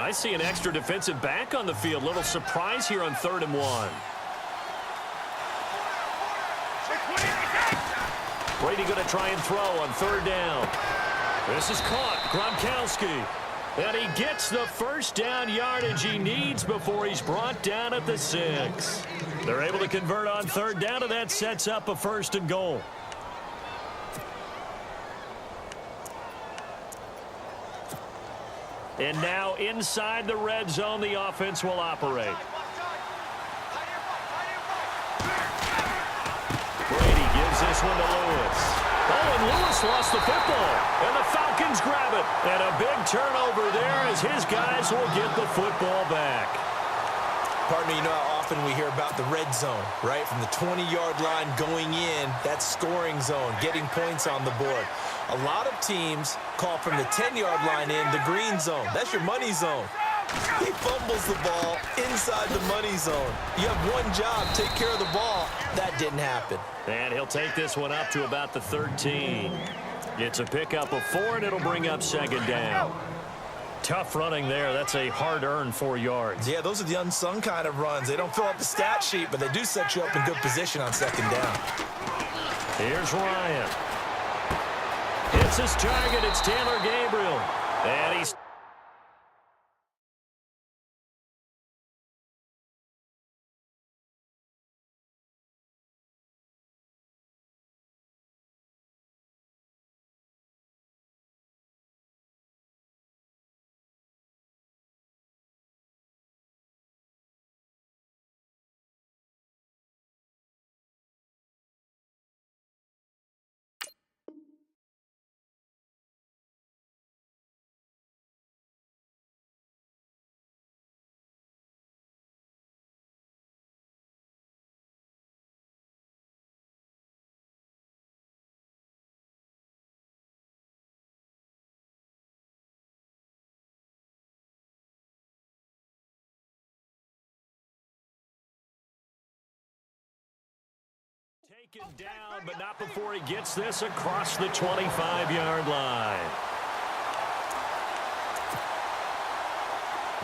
I see an extra defensive back on the field. Little surprise here on 3rd and 1. Brady going to try and throw on 3rd down. This is caught. Gronkowski. And he gets the first down yardage he needs before he's brought down at the 6. They're able to convert on 3rd down, and that sets up a 1st and goal. And now inside the red zone, the offense will operate. Brady gives this one to Lewis. Oh, and Lewis lost the football. And the Falcons grab it. And a big turnover there as his guys will get the football back. Pardon me, you know how often we hear about the red zone, right? From the 20-yard line going in, that's scoring zone, getting points on the board. A lot of teams call from the 10-yard line in the green zone. That's your money zone. He fumbles the ball inside the money zone. You have one job, take care of the ball. That didn't happen. And he'll take this one up to about the 13. It's a pickup of 4, and it'll bring up 2nd down. Tough running there. That's a hard-earned 4 yards. Yeah, those are the unsung kind of runs. They don't fill up the stat sheet, but they do set you up in good position on 2nd down. Here's Ryan. It's his target. It's Taylor Gabriel. And he's... Taken down, but not before he gets this across the 25-yard line.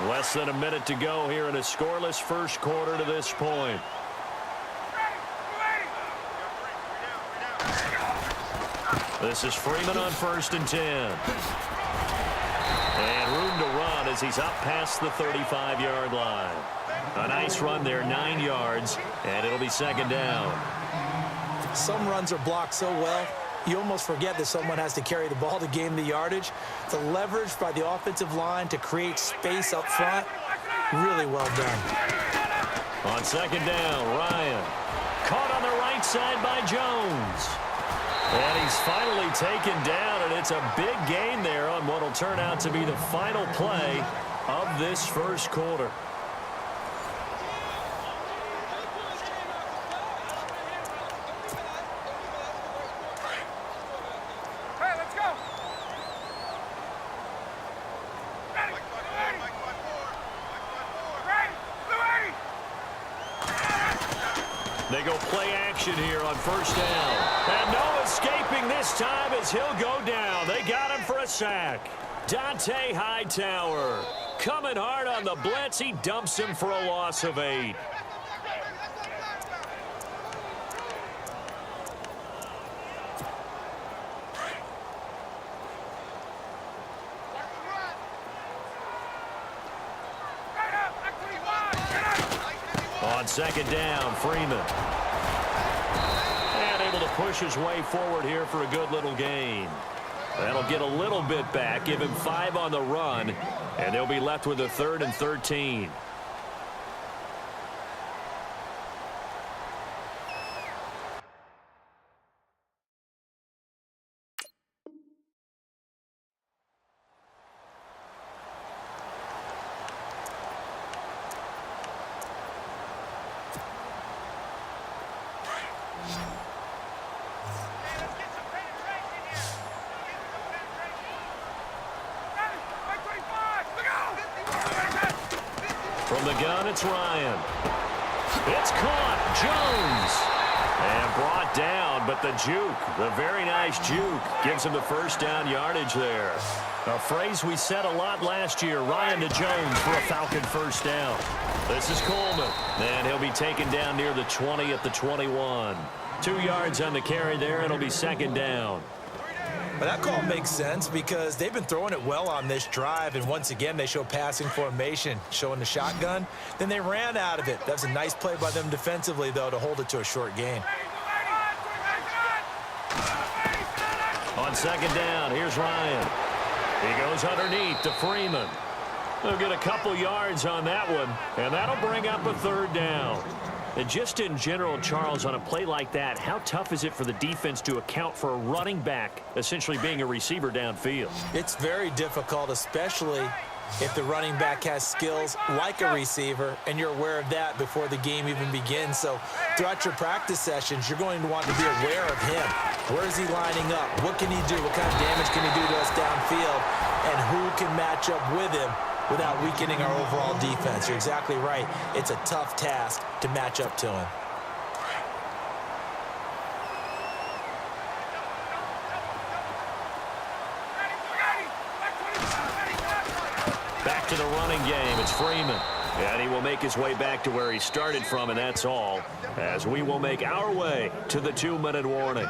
Less than a minute to go here in a scoreless first quarter to this point. This is Freeman on 1st and 10. And room to run as he's up past the 35-yard line. A nice run there, 9 yards, and it'll be 2nd down. Some runs are blocked so well, you almost forget that someone has to carry the ball to gain the yardage. The leverage by the offensive line to create space up front, really well done. On 2nd down, Ryan. Caught on the right side by Jones. And he's finally taken down, and it's a big gain there on what will turn out to be the final play of this first quarter. They go play action here on 1st down. And no escaping this time as he'll go down. They got him for a sack. Dante Hightower coming hard on the blitz. He dumps him for a loss of 8. On 2nd down, Freeman. And able to push his way forward here for a good little gain. That'll get a little bit back, give him 5 on the run, and they'll be left with a 3rd and 13. From the gun, it's Ryan. It's caught. Jones. And brought down, but the juke, the very nice juke, gives him the first down yardage there. A phrase we said a lot last year, Ryan to Jones for a Falcon first down. This is Coleman, and he'll be taken down near the 20 at the 21. 2 yards on the carry there. It'll be second down. But that call makes sense because they've been throwing it well on this drive, and once again they show passing formation, showing the shotgun. Then they ran out of it. That was a nice play by them defensively, though, to hold it to a short gain. On second down, here's Ryan. He goes underneath to Freeman. They'll get a couple yards on that one, and that'll bring up a third down. And just in general, Charles, on a play like that, how tough is it for the defense to account for a running back essentially being a receiver downfield? It's very difficult, especially if the running back has skills like a receiver, and you're aware of that before the game even begins. So throughout your practice sessions, you're going to want to be aware of him. Where is he lining up? What can he do? What kind of damage can he do to us downfield? And who can match up with him without weakening our overall defense? You're exactly right. It's a tough task to match up to him. Back to the running game. It's Freeman. And he will make his way back to where he started from, and that's all, as we will make our way to the 2-minute warning.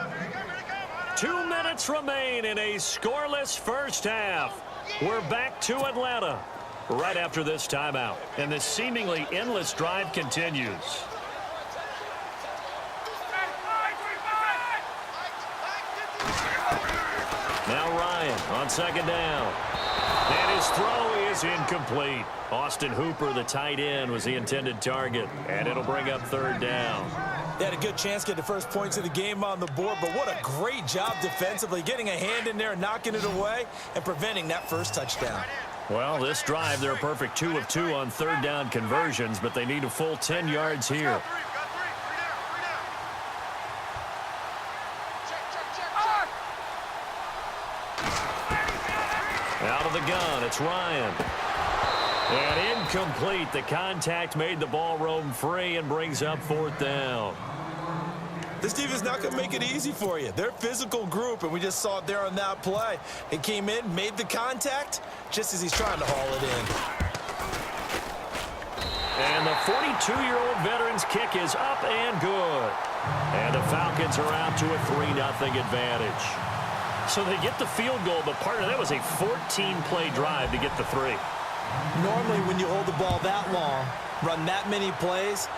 2 minutes remain in a scoreless first half. We're back to Atlanta right after this timeout, and this seemingly endless drive continues. Now Ryan on second down. And his throw is incomplete. Austin Hooper, the tight end, was the intended target, and it'll bring up third down. They had a good chance to get the first points of the game on the board, but what a great job defensively, getting a hand in there, knocking it away, and preventing that first touchdown. Well, this drive, they're a perfect 2 of 2 on third down conversions, but they need a full 10 yards here. Out of the gun, it's Ryan. And incomplete. The contact made the ball roam free and brings up fourth down. This team is not going to make it easy for you. They're a physical group, and we just saw it there on that play. He came in, made the contact, just as he's trying to haul it in. And the 42-year-old veteran's kick is up and good. And the Falcons are out to a 3-0 advantage. So they get the field goal, but partner, that was a 14-play drive to get the 3. Normally, when you hold the ball that long, run that many plays,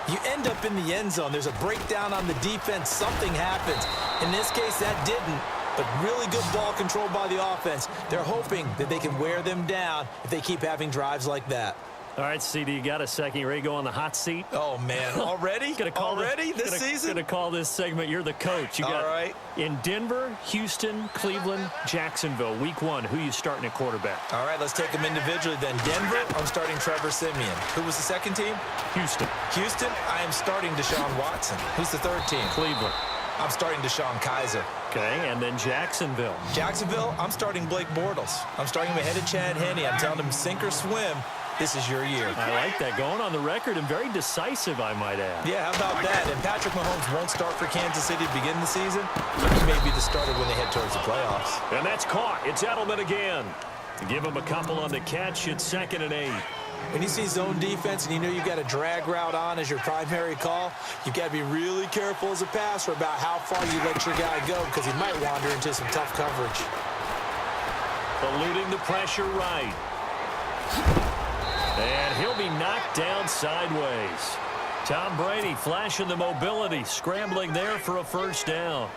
you end up in the end zone. There's a breakdown on the defense. Something happens. In this case, that didn't, but really good ball control by the offense. They're hoping that they can wear them down if they keep having drives like that. All right, CD, you got a second. You ready to go on the hot seat? Oh, man. Already? This season? Going to call this segment, you're the coach. You got all right. In Denver, Houston, Cleveland, Jacksonville, week 1, who you starting at quarterback? All right, let's take them individually then. Denver, I'm starting Trevor Siemian. Who was the second team? Houston. Houston, I am starting Deshaun Watson. Who's the third team? Cleveland. I'm starting Deshaun Kaiser. Okay, and then Jacksonville. Jacksonville, I'm starting Blake Bortles. I'm starting him ahead of Chad Henne. I'm telling him sink or swim. This is your year. I like that. Going on the record and very decisive, I might add. Yeah, how about that? And Patrick Mahomes won't start for Kansas City to begin the season, but he may be the starter when they head towards the playoffs. And that's caught. It's Edelman again. Give him a couple on the catch. It's 2nd and 8. When you see zone defense and you know you've got a drag route on as your primary call, you've got to be really careful as a passer about how far you let your guy go because he might wander into some tough coverage. Eluding the pressure right. And he'll be knocked down sideways. Tom Brady flashing the mobility, scrambling there for a first down.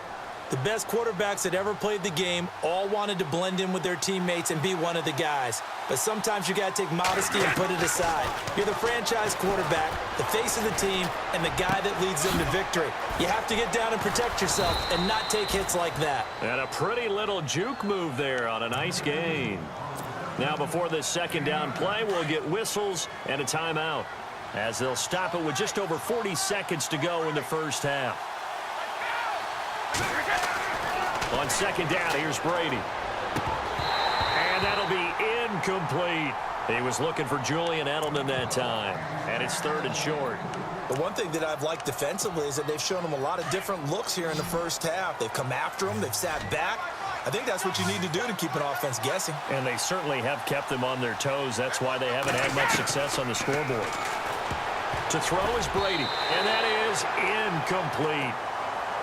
The best quarterbacks that ever played the game all wanted to blend in with their teammates and be one of the guys. But sometimes you got to take modesty and put it aside. You're the franchise quarterback, the face of the team, and the guy that leads them to victory. You have to get down and protect yourself and not take hits like that. And a pretty little juke move there on a nice gain. Now before this second down play, we'll get whistles and a timeout as they'll stop it with just over 40 seconds to go in the first half. On second down, here's Brady. And that'll be incomplete. He was looking for Julian Edelman that time, and it's 3rd and short. The one thing that I've liked defensively is that they've shown him a lot of different looks here in the first half. They've come after him. They've sat back. I think that's what you need to do to keep an offense guessing. And they certainly have kept them on their toes. That's why they haven't had much success on the scoreboard. To throw is Brady, and that is incomplete.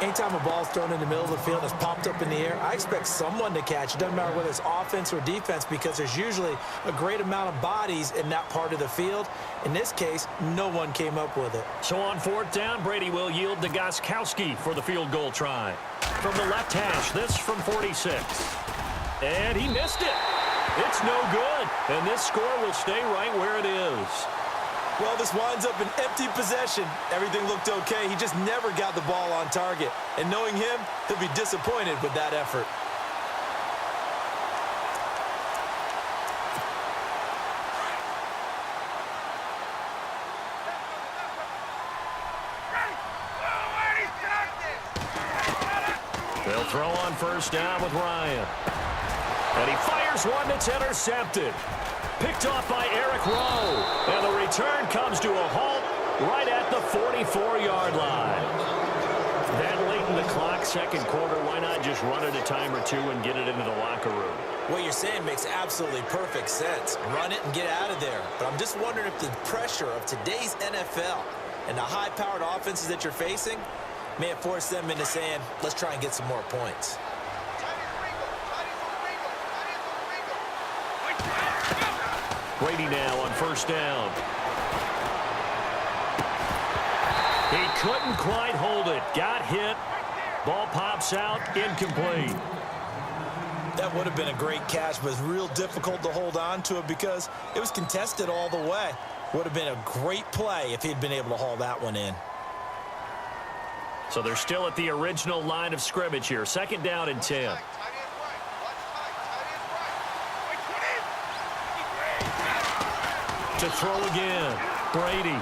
Anytime a ball's thrown in the middle of the field and it's popped up in the air, I expect someone to catch. It doesn't matter whether it's offense or defense because there's usually a great amount of bodies in that part of the field. In this case, no one came up with it. So on 4th down, Brady will yield to Gostkowski for the field goal try. From the left hash, this from 46. And he missed it. It's no good. And this score will stay right where it is. Well, this winds up an empty possession. Everything looked okay. He just never got the ball on target. And knowing him, he'll be disappointed with that effort. They'll throw on 1st down with Ryan. And he fires one that's intercepted. Picked off by Eric Rowe. And the return comes to a halt right at the 44-yard line. That late in the clock, 2nd quarter, why not just run it a time or two and get it into the locker room? What you're saying makes absolutely perfect sense. Run it and get out of there. But I'm just wondering if the pressure of today's NFL and the high-powered offenses that you're facing may have forced them into saying, let's try and get some more points. Brady now on 1st down. He couldn't quite hold it. Got hit. Ball pops out. Incomplete. That would have been a great catch, but it's real difficult to hold on to it because it was contested all the way. Would have been a great play if he'd been able to haul that one in. So they're still at the original line of scrimmage here. 2nd down and 10. To throw again. Brady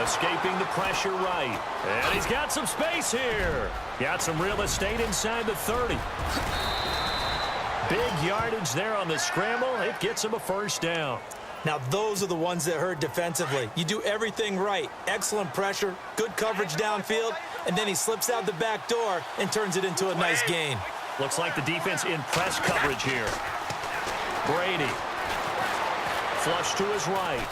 escaping the pressure right. And he's got some space here. Got some real estate inside the 30. Big yardage there on the scramble. It gets him a 1st down. Now, those are the ones that hurt defensively. You do everything right. Excellent pressure, good coverage downfield, and then he slips out the back door and turns it into a nice gain. Looks like the defense in press coverage here. Brady. Flush to his right.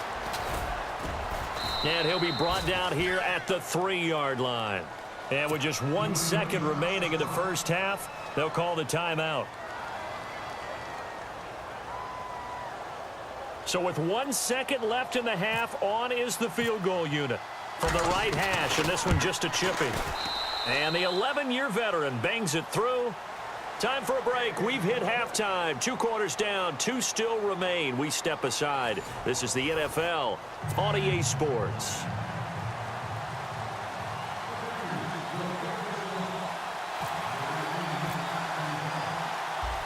And he'll be brought down here at the 3-yard line. And with just 1 second remaining in the first half, they'll call the timeout. So with 1 second left in the half, on is the field goal unit from the right hash, and this one just a chipping. And the 11-year veteran bangs it through. Time for a break. We've hit halftime. 2 quarters down, 2 still remain. We step aside. This is the NFL on EA Sports.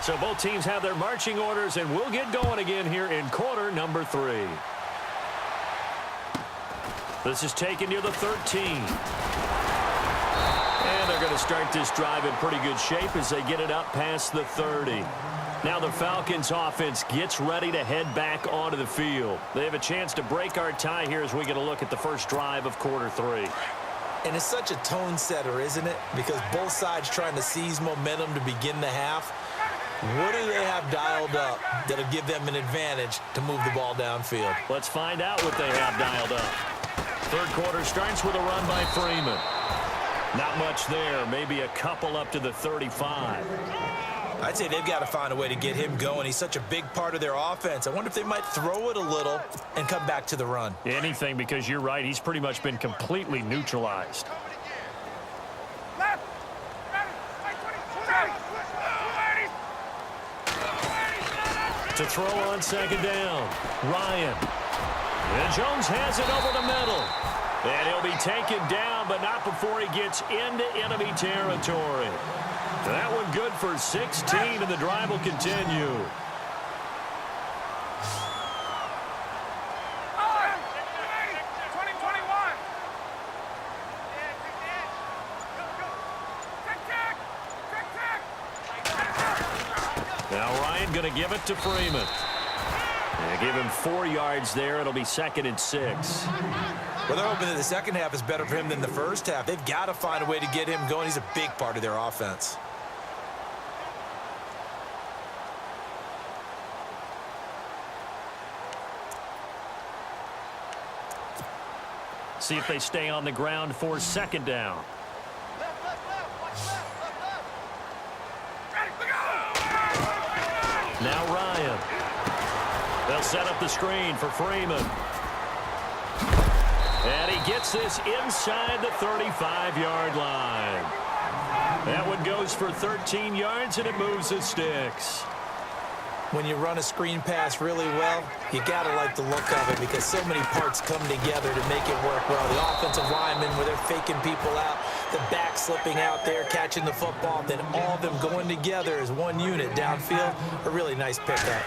So both teams have their marching orders, and we'll get going again here in quarter number 3. This is taken near the 13. And they're going to start this drive in pretty good shape as they get it up past the 30. Now the Falcons offense gets ready to head back onto the field. They have a chance to break our tie here as we get a look at the first drive of quarter 3. And it's such a tone setter, isn't it? Because both sides trying to seize momentum to begin the half. What do they have dialed up that'll give them an advantage to move the ball downfield? Let's find out what they have dialed up. Third quarter starts with a run by Freeman. Not much there, maybe a couple up to the 35. I'd say they've got to find a way to get him going. He's such a big part of their offense. I wonder if they might throw it a little and come back to the run. Anything, because you're right, he's pretty much been completely neutralized. To throw on second down, Ryan. And Jones has it over the middle. And he'll be taken down, but not before he gets into enemy territory. That one good for 16, and the drive will continue. Now Ryan going to give it to Freeman. They give him 4 yards there. It'll be 2nd and 6. Well, they're hoping that the second half is better for him than the first half. They've got to find a way to get him going. He's a big part of their offense. See if they stay on the ground for 2nd down. Now Ryan. They'll set up the screen for Freeman. And he gets this inside the 35-yard line. That one goes for 13 yards, and it moves the sticks. When you run a screen pass really well, you got to like the look of it because so many parts come together to make it work well. The offensive linemen, where they're faking people out, the back slipping out there, catching the football, then all of them going together as one unit downfield. A really nice pickup.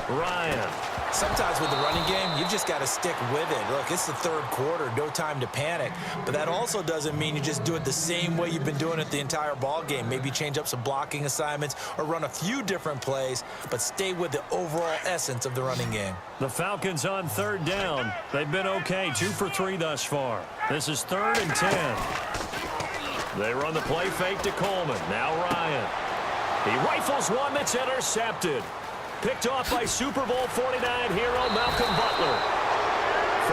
Ryan. Sometimes with the running game, you've just got to stick with it. Look, it's the third quarter, no time to panic. But that also doesn't mean you just do it the same way you've been doing it the entire ball game. Maybe change up some blocking assignments or run a few different plays, but stay with the overall essence of the running game. The Falcons on 3rd down. They've been okay, 2 for 3 thus far. This is 3rd and 10. They run the play fake to Coleman. Now Ryan. He rifles one that's intercepted. Picked off by Super Bowl 49 hero Malcolm Butler.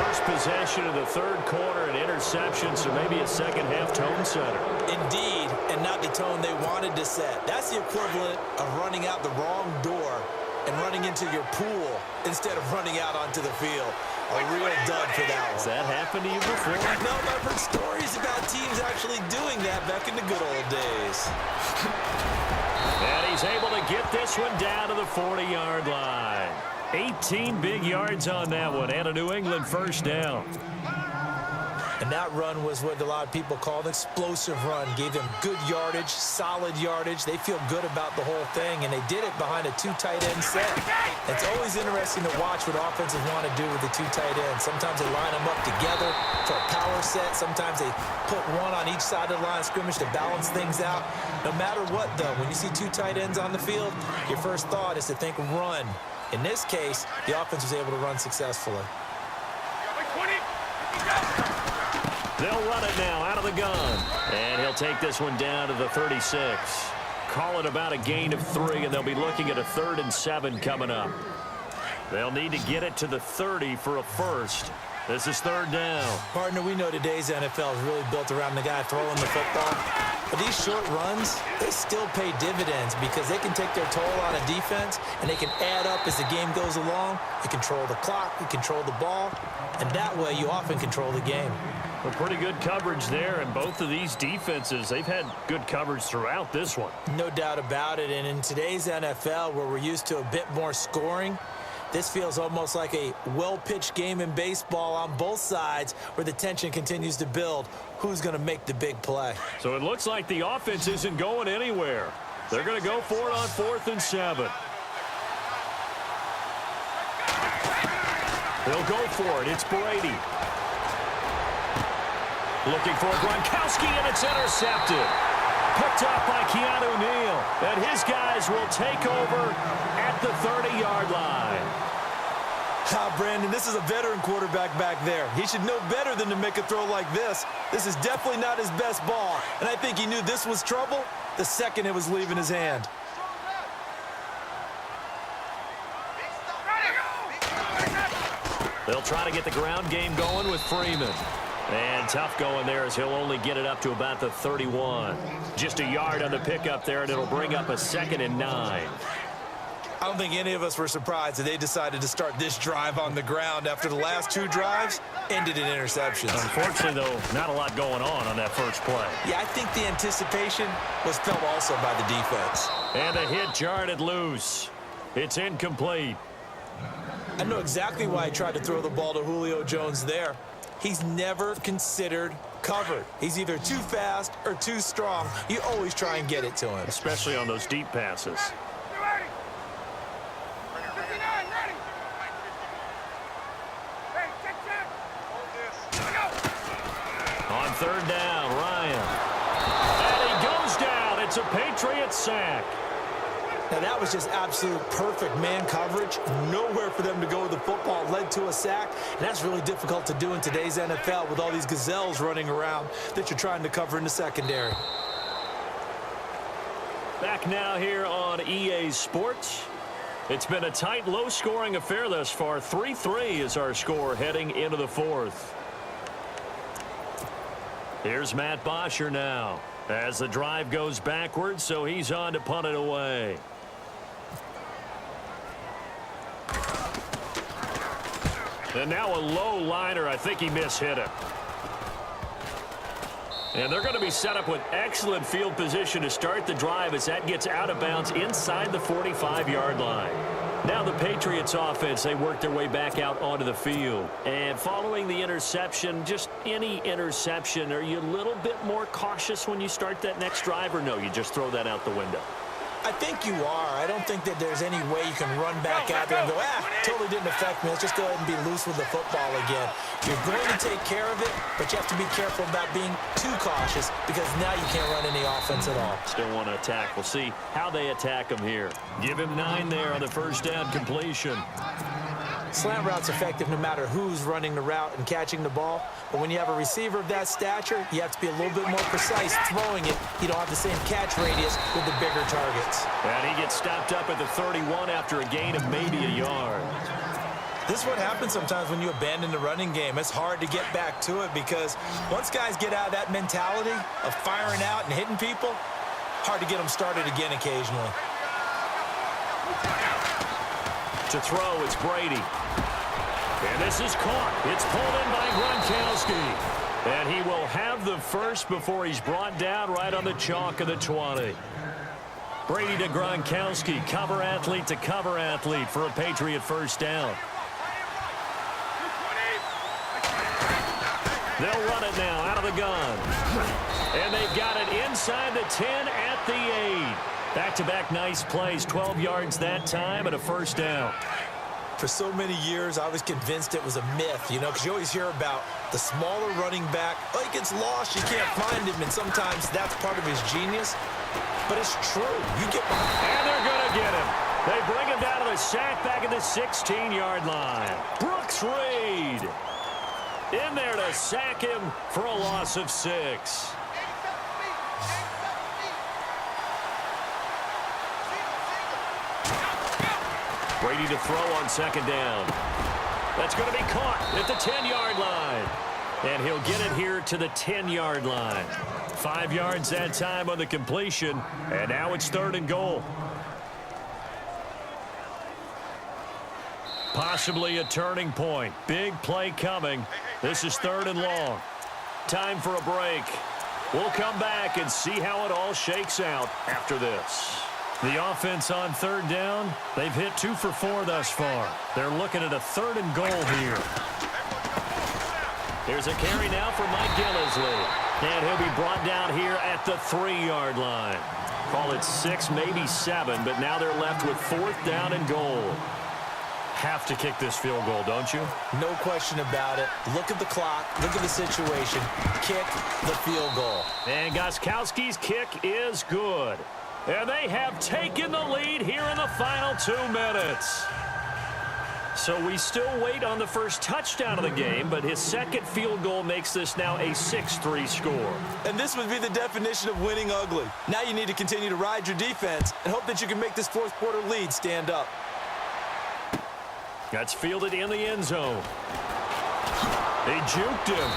First possession of the 3rd quarter, an interception, so maybe a second-half tone setter. Indeed, and not the tone they wanted to set. That's the equivalent of running out the wrong door and running into your pool instead of running out onto the field. A real dud for that one. Has that happened to you before? No, I've heard stories about teams actually doing that back in the good old days. And he's able to get this one down to the 40-yard line. 18 big yards on that one, and a New England first down. And that run was what a lot of people call an explosive run. Gave them good yardage, solid yardage. They feel good about the whole thing, and they did it behind a 2 tight end set. It's always interesting to watch what offenses want to do with the 2 tight ends. Sometimes they line them up together for a power set. Sometimes they put one on each side of the line of scrimmage to balance things out. No matter what, though, when you see 2 tight ends on the field, your first thought is to think run. In this case, the offense was able to run successfully. They'll run it now out of the gun. And he'll take this one down to the 36. Call it about a gain of 3, and they'll be looking at a 3rd and 7 coming up. They'll need to get it to the 30 for a first. This is 3rd down. Partner, we know today's NFL is really built around the guy throwing the football. But these short runs, they still pay dividends because they can take their toll on a defense, and they can add up as the game goes along. You control the clock, you control the ball, and that way you often control the game. Well, pretty good coverage there, and both of these defenses, they've had good coverage throughout this one. No doubt about it, and in today's NFL, where we're used to a bit more scoring, this feels almost like a well-pitched game in baseball on both sides where the tension continues to build. Who's going to make the big play? So it looks like the offense isn't going anywhere. They're going to go for it on 4th and 7. They'll go for it. It's Brady. Looking for Gronkowski, and it's intercepted. Picked up by Keanu Neal. And his guys will take over at the 30-yard line. Brandon, this is a veteran quarterback back there. He should know better than to make a throw like this. This is definitely not his best ball. And I think he knew this was trouble the second it was leaving his hand. They'll try to get the ground game going with Freeman. And tough going there as he'll only get it up to about the 31. Just a yard on the pickup there, and it'll bring up a 2nd and 9. I don't think any of us were surprised that they decided to start this drive on the ground after the last 2 drives ended in interceptions. Unfortunately, though, not a lot going on that first play. Yeah, I think the anticipation was felt also by the defense. And a hit jarred loose. It's incomplete. I know exactly why he tried to throw the ball to Julio Jones there. He's never considered covered. He's either too fast or too strong. You always try and get it to him. Especially on those deep passes. On 3rd down, Ryan. And he goes down. It's a Patriots sack. Now, that was just absolute perfect man coverage. Nowhere for them to go with the football. Led to a sack, and that's really difficult to do in today's NFL with all these gazelles running around that you're trying to cover in the secondary. Back now here on EA Sports. It's been a tight, low-scoring affair thus far. 3-3 is our score heading into the fourth. Here's Matt Bosher now as the drive goes backwards, so he's on to punt it away. And now a low liner. I think he mishit it. And they're going to be set up with excellent field position to start the drive as that gets out of bounds inside the 45-yard line. Now the Patriots offense, they work their way back out onto the field. And following the interception, just any interception, are you a little bit more cautious when you start that next drive, or no, you just throw that out the window? I think you are. I don't think that there's any way you can run back out there and go, totally didn't affect me. Let's just go ahead and be loose with the football again. You're going to take care of it, but you have to be careful about being too cautious because now you can't run any offense at all. Still want to attack. We'll see how they attack him here. Give him 9 there on the first down completion. Slant route's effective no matter who's running the route and catching the ball. But when you have a receiver of that stature, you have to be a little bit more precise throwing it. You don't have the same catch radius with the bigger targets. And he gets stopped up at the 31 after a gain of maybe a yard. This is what happens sometimes when you abandon the running game. It's hard to get back to it because once guys get out of that mentality of firing out and hitting people, hard to get them started again occasionally. To throw, it's Brady. And this is caught. It's pulled in by Gronkowski. And he will have the first before he's brought down right on the chalk of the 20. Brady to Gronkowski. Cover athlete to cover athlete for a Patriot first down. They'll run it now out of the gun. And they've got it inside the 10 at the 8. Back-to-back nice plays, 12 yards that time and a first down. For so many years, I was convinced it was a myth, because you always hear about the smaller running back. Oh, he gets lost, you can't find him, and sometimes that's part of his genius. But it's true. You get behind. And they're going to get him. They bring him down to the sack back at the 16-yard line. Brooks Reed in there to sack him for a loss of 6. Brady to throw on second down. That's going to be caught at the 10-yard line. And he'll get it here to the 10-yard line. 5 yards that time on the completion. And now it's 3rd and goal. Possibly a turning point. Big play coming. This is 3rd and long. Time for a break. We'll come back and see how it all shakes out after this. The offense on 3rd down, they've hit 2 for 4 thus far. They're looking at a 3rd and goal here. Here's a carry now for Mike Gillislee. And he'll be brought down here at the 3-yard line. Call it 6, maybe 7, but now they're left with 4th down and goal. Have to kick this field goal, don't you? No question about it. Look at the clock. Look at the situation. Kick the field goal. And Gostkowski's kick is good. And they have taken the lead here in the final 2 minutes. So we still wait on the first touchdown of the game, but his second field goal makes this now a 6-3 score. And this would be the definition of winning ugly. Now you need to continue to ride your defense and hope that you can make this 4th quarter lead stand up. That's fielded in the end zone. They juked him.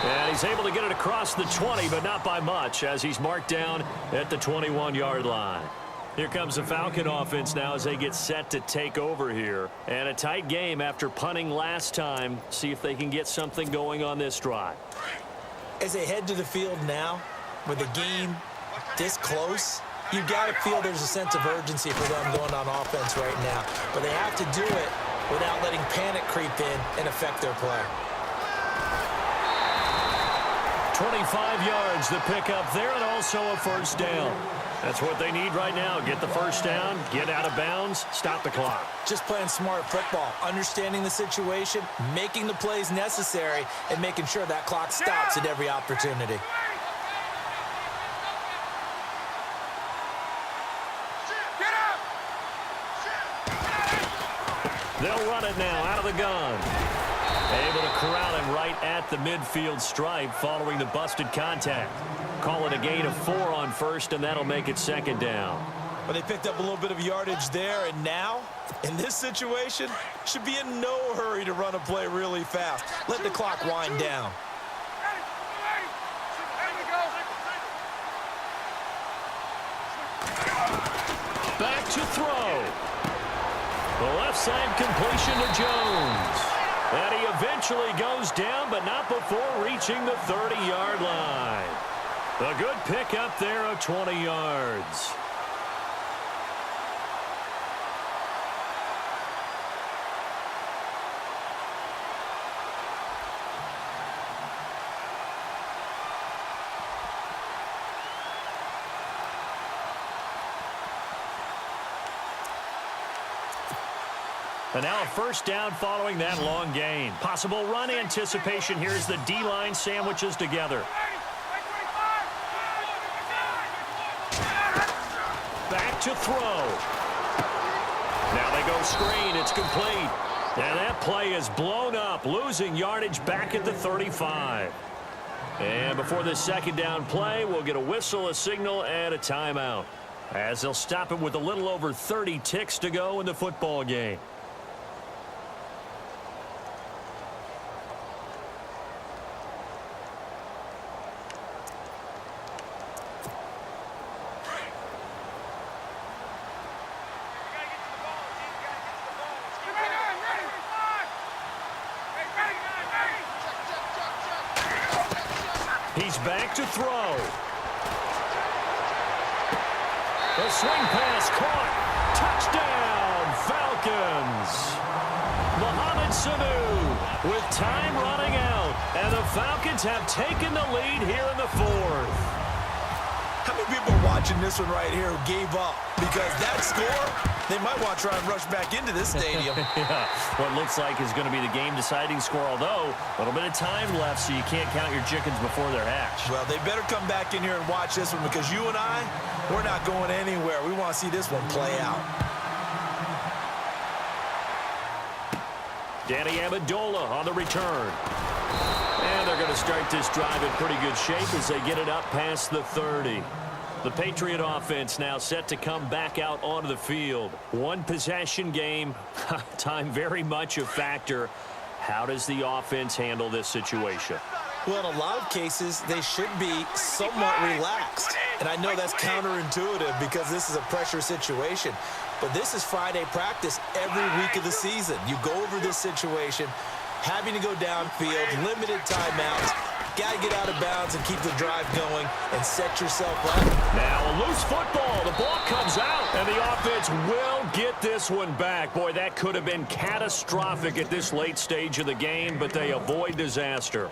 And he's able to get it across the 20, but not by much, as he's marked down at the 21-yard line. Here comes the Falcon offense now as they get set to take over here. And a tight game after punting last time. See if they can get something going on this drive. As they head to the field now, with the game this close, you've got to feel there's a sense of urgency for them going on offense right now. But they have to do it without letting panic creep in and affect their play. 25 yards to pick up there, and also a first down. That's what they need right now. Get the first down, get out of bounds, stop the clock. Just playing smart football, understanding the situation, making the plays necessary, and making sure that clock stops at every opportunity. They'll run it now out of the gun. Able to corral him right at the midfield stripe following the busted contact. Call it a gain of 4 on first, and that'll make it second down. Well, they picked up a little bit of yardage there, and now, in this situation, should be in no hurry to run a play really fast. Let the clock wind down. Back to throw. The left side completion to Jones. And he eventually goes down, but not before reaching the 30-yard line. A good pickup there of 20 yards. And now a first down following that long gain. Possible run anticipation here as the D-line sandwiches together. Back to throw. Now they go screen. It's complete. And that play is blown up, losing yardage back at the 35. And before this second down play, we'll get a whistle, a signal, and a timeout, as they'll stop it with a little over 30 ticks to go in the football game. He's back to throw. The swing pass caught. Touchdown, Falcons. Mohamed Sanu with time running out. And the Falcons have taken the lead here in the fourth. How many people are watching this one right here who gave up? Because that score, they might want to try and rush back into this stadium. Yeah, what looks like is going to be the game-deciding score, although a little bit of time left, so you can't count your chickens before they're hatched. Well, they better come back in here and watch this one, because you and I, we're not going anywhere. We want to see this one play out. Danny Amendola on the return. And they're going to start this drive in pretty good shape as they get it up past the 30. The Patriot offense now set to come back out onto the field. One possession game, time very much a factor. How does the offense handle this situation? Well, in a lot of cases, they should be somewhat relaxed. And I know that's counterintuitive because this is a pressure situation. But this is Friday practice every week of the season. You go over this situation, having to go downfield, limited timeouts. Got to get out of bounds and keep the drive going and set yourself up. Now a loose football. The ball comes out, and the offense will get this one back. Boy, that could have been catastrophic at this late stage of the game, but they avoid disaster.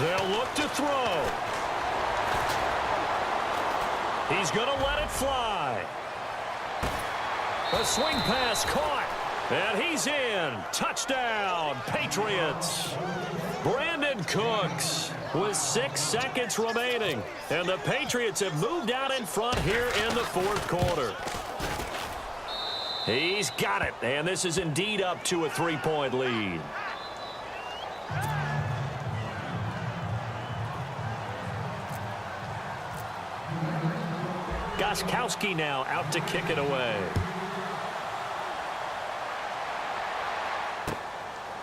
They'll look to throw. He's going to let it fly. A swing pass caught. And he's in. Touchdown, Patriots. Brandon Cooks with 6 seconds remaining. And the Patriots have moved out in front here in the fourth quarter. He's got it. And this is indeed up to a 3-point lead. Gostkowski now out to kick it away.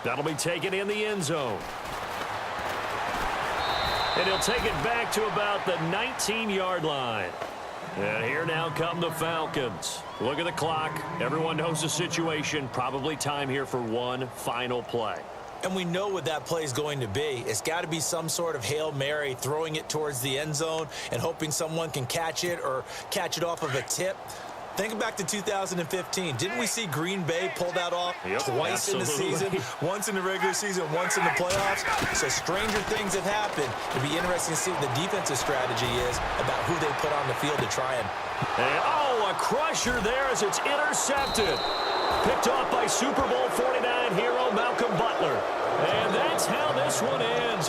That'll be taken in the end zone. And he'll take it back to about the 19-yard line. And here now come the Falcons. Look at the clock. Everyone knows the situation. Probably time here for one final play. And we know what that play is going to be. It's got to be some sort of Hail Mary, throwing it towards the end zone and hoping someone can catch it or catch it off of a tip. Think back to 2015. Didn't we see Green Bay pull that off twice in the season? Once in the regular season, once in the playoffs. So stranger things have happened. It'll be interesting to see what the defensive strategy is about who they put on the field to try and... a crusher there as it's intercepted. Picked off by Super Bowl 49 hero Malcolm Butler. And that's how this one ends.